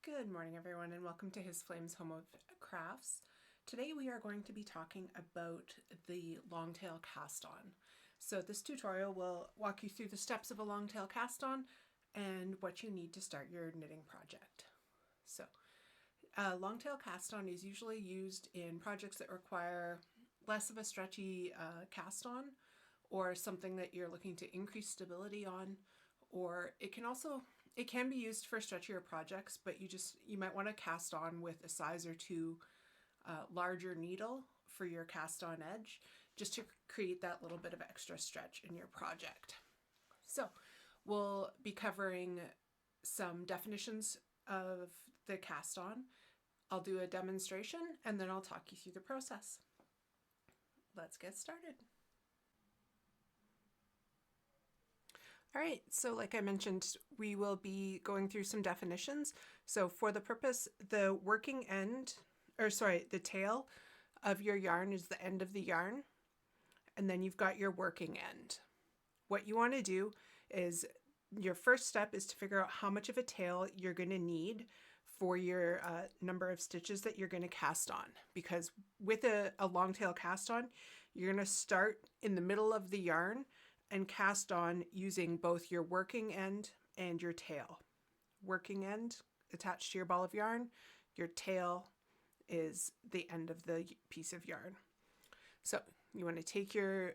Good morning, everyone, and welcome to HisFlame's Home of Crafts. Today we are going to be talking about the longtail cast-on. So this tutorial will walk you through the steps of a longtail cast-on and what you need to start your knitting project. So a longtail cast-on is usually used in projects that require less of a stretchy cast-on, or something that you're looking to increase stability on, or it can be used for stretchier projects, but you might want to cast on with a size or two larger needle for your cast on edge, just to create that little bit of extra stretch in your project. So we'll be covering some definitions of the cast on. I'll do a demonstration and then I'll talk you through the process. Let's get started. All right, so like I mentioned, we will be going through some definitions. So for the purpose, the tail of your yarn is the end of the yarn, and then you've got your working end. What you want to do is, your first step is to figure out how much of a tail you're going to need for your number of stitches that you're going to cast on. Because with a long tail cast on, you're going to start in the middle of the yarn and cast on using both your working end and your tail. Working end attached to your ball of yarn, your tail is the end of the piece of yarn. So you want to take your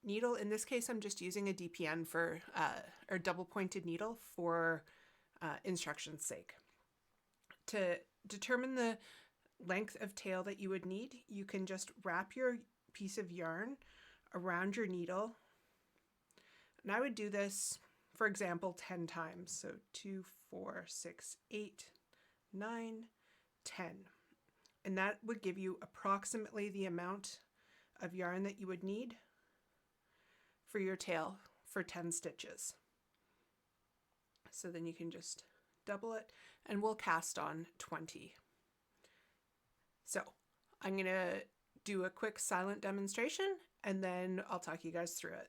needle. In this case, I'm just using a DPN or double pointed needle for instruction's sake. To determine the length of tail that you would need, you can just wrap your piece of yarn around your needle. And I would do this, for example, 10 times. So 2, 4, 6, 8, 9, 10. And that would give you approximately the amount of yarn that you would need for your tail for 10 stitches. So then you can just double it, and we'll cast on 20. So I'm going to do a quick silent demonstration, and then I'll talk you guys through it.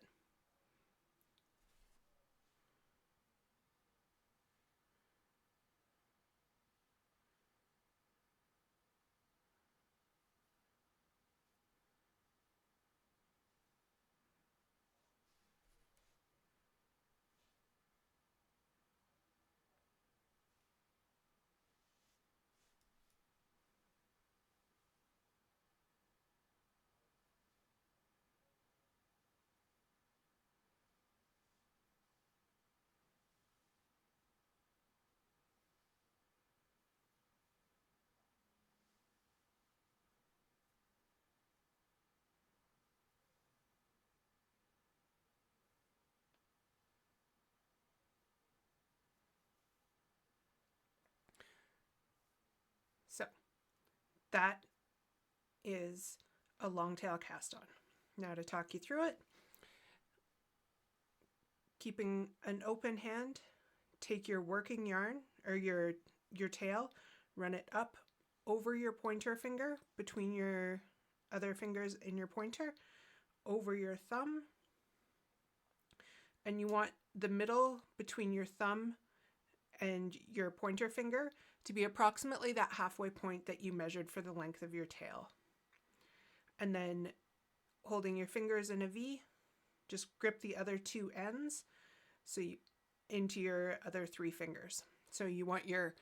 So that is a long tail cast on. Now to talk you through it, keeping an open hand, take your working yarn or your tail, run it up over your pointer finger, between your other fingers and your pointer, over your thumb, and you want the middle between your thumb and your pointer finger to be approximately that halfway point that you measured for the length of your tail. And then holding your fingers in a V, just grip the other two ends into your other three fingers. So you want your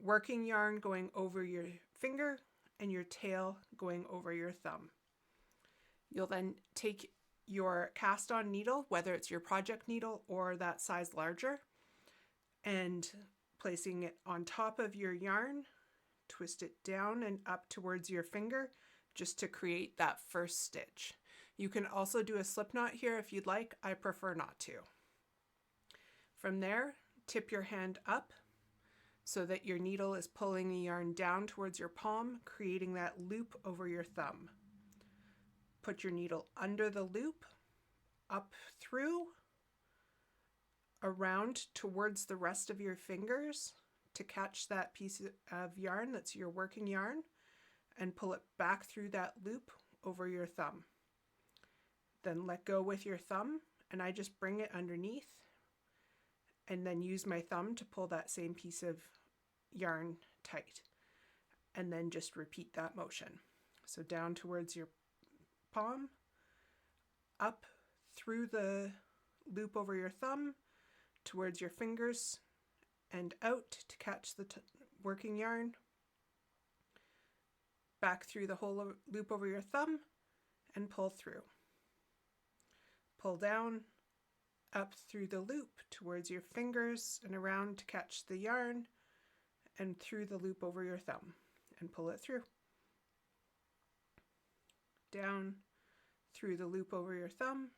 working yarn going over your finger and your tail going over your thumb. You'll then take your cast on needle, whether it's your project needle or that size larger, and placing it on top of your yarn, twist it down and up towards your finger just to create that first stitch. You can also do a slip knot here if you'd like. I prefer not to. From there, tip your hand up so that your needle is pulling the yarn down towards your palm, creating that loop over your thumb. Put your needle under the loop, up through, around towards the rest of your fingers to catch that piece of yarn that's your working yarn, and pull it back through that loop over your thumb. Then let go with your thumb, and I just bring it underneath, and then use my thumb to pull that same piece of yarn tight. And then just repeat that motion. So down towards your palm, up through the loop over your thumb, towards your fingers, and out to catch the working yarn, back through the whole loop over your thumb, and pull through. Pull down, up through the loop towards your fingers and around to catch the yarn, and through the loop over your thumb, and pull it through. Down, through the loop over your thumb,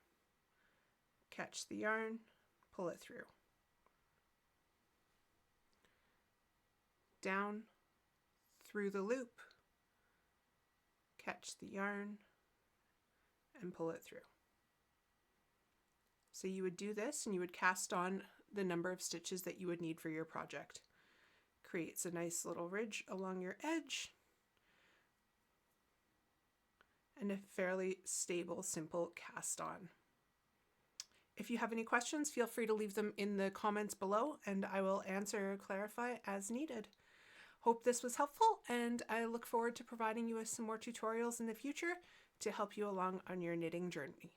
catch the yarn, pull it through. Down, through the loop, catch the yarn, and pull it through. So you would do this and you would cast on the number of stitches that you would need for your project. Creates a nice little ridge along your edge and a fairly stable, simple cast on. If you have any questions, feel free to leave them in the comments below and I will answer or clarify as needed. Hope this was helpful, and I look forward to providing you with some more tutorials in the future to help you along on your knitting journey.